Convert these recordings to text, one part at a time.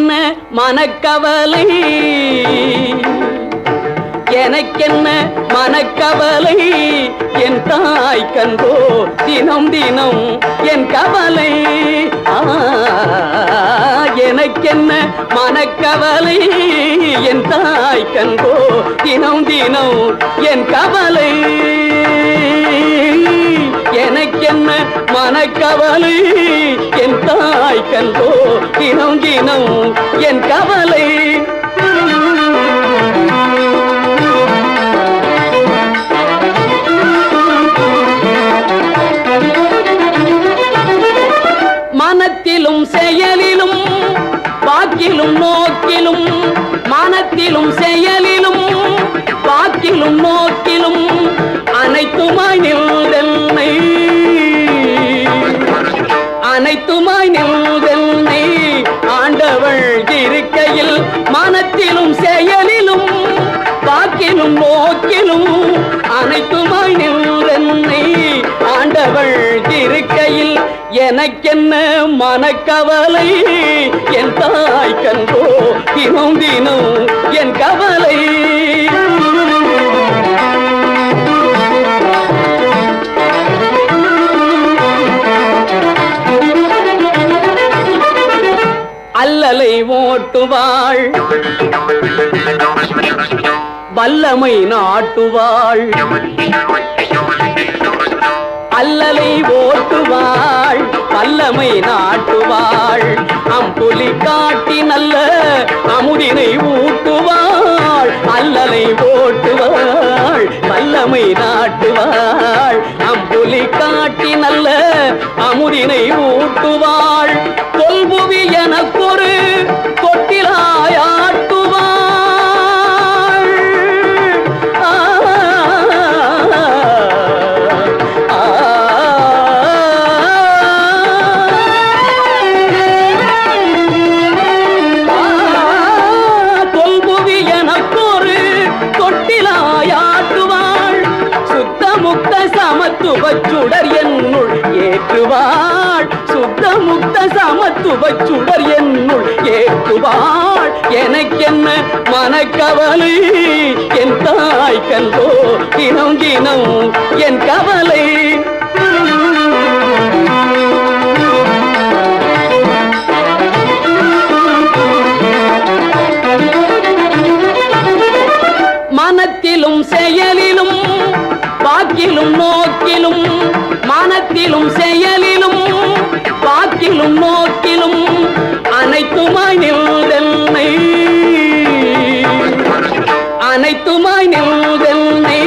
எனக்கென்ன மனக்கவலை எனக்கென்ன மனக்கவலை என் தாய் கண்டோ தினம் தினம் என் கவலை எனக்கென்ன மனக்கவலை என் தாய் கண்டோ தினம் தினம் என் கவலை எனக்கென்ன மனக்கவலை என் தாய் கண்டோ தினம் தினம் என் கவலை மனத்திலும் செயலிலும் வாக்கிலும் நோக்கிலும் மனத்திலும் செயலிலும் வாக்கிலும் நோக்கிலும் அனைத்துமாய் நின்றென்னை அனைத்துமாய் நின்றென்னை ஆண்டவள் இருக்கையில் மனத்திலும் செயலிலும் வாக்கிலும் நோக்கிலும் அனைத்துமாய் நின்றென்னை ஆண்டவள் இருக்கையில் எனக்கென்ன மனக்கவலை என் தாய் கண்டோ தினம் தினம் என் கவலை அல்லலை ஓட்டுவாள் வல்லமை நாட்டுவாள் அல்லலை ஓட்டுவாள் வல்லமை நாட்டுவாள் அம்புலி காட்டி நல்ல அமுதினை ஊட்டுவாள் அல்லலை ஓட்டுவாள் வல்லமை நாட்டுவாள் அம்புலி காட்டி நல்ல அமுதினை ஊட்டுவாள் தொல்புவி எனக்கொரு தொட்டிலாயாட்டுவாள் தொல்புவி எனக்கொரு தொட்டிலாயாட்டுவாள் சுத்தமுக்த சமத்துவச் சுடர் என்னுள் ஏற்றுவாள் சுத்தமுக்த சமத்துவச் சுடர் என்னுள் ஏற்றுவாள் எனக்கென்ன மனக்கவலை என் தாய் கண்டோ தினம் தினம் என் கவலை மனத்திலும் செயலிலும் வாக்கிலும் நோக்கிலும் மனத்திலும் செயலிலும் வாக்கிலும் நோக்கிலும் அனைத்துமாய் நின்றென்னை அனைத்துமாய் நின்றென்னை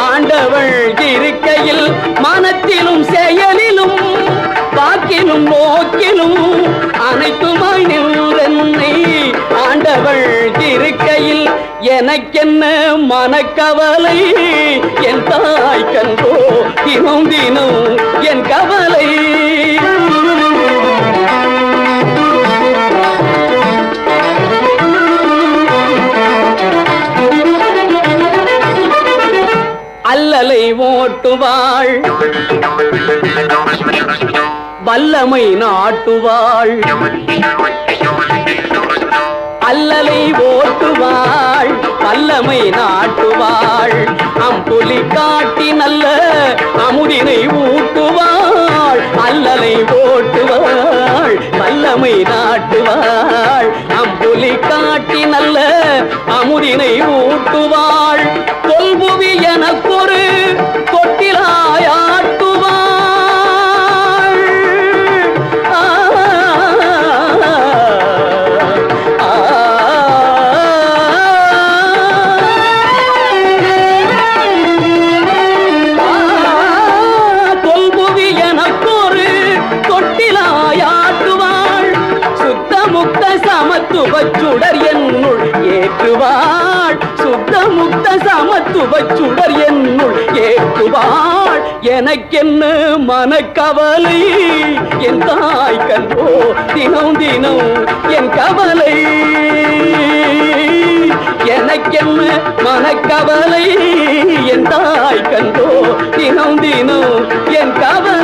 ஆண்டவள் இருக்கையில் மனத்திலும் செயலிலும் வாக்கிலும் நோக்கிலும் அனைத்துமாய் நின்றென்னை ஆண்டவள் இருக்கையில் எனக்கென்ன மனக்கவலை என் தாய் கண்டோ தினம் தினம் என் கவலை அல்லலை ஓட்டுவாள் வல்லமை நாட்டுவாள் அல்லலை ஓட்டுவாள் வல்லமை நாட்டுவாள் அம்புலி காட்டி நல்ல அமுதினை ஊட்டுவாள் அல்லலை ஓட்டுவாள் வல்லமை நாட்டுவாள் அம்புலி காட்டி நல்ல அமுதினை ஊட்டுவாள் தொல்புவி எனக்கொரு தொட்டிலாயாட்டுவாள் தொல்புவி எனக்கொரு தொட்டிலாயாட்டுவாள் சுத்தமுக்த சமத்துவச் சுடர் என்னுள் ஏற்றுவாள் சுத்தமுக்த சமத்துவச் சுடர் என்னுள் ஏற்றுவாள் எனக்கென்ன மனக்கவலை என் தாய் கண்டோ தினம் தினம் என் கவலை எனக்கென்ன மனக்கவலை என் தாய் கண்டோ தினம் தினம் என் கவலை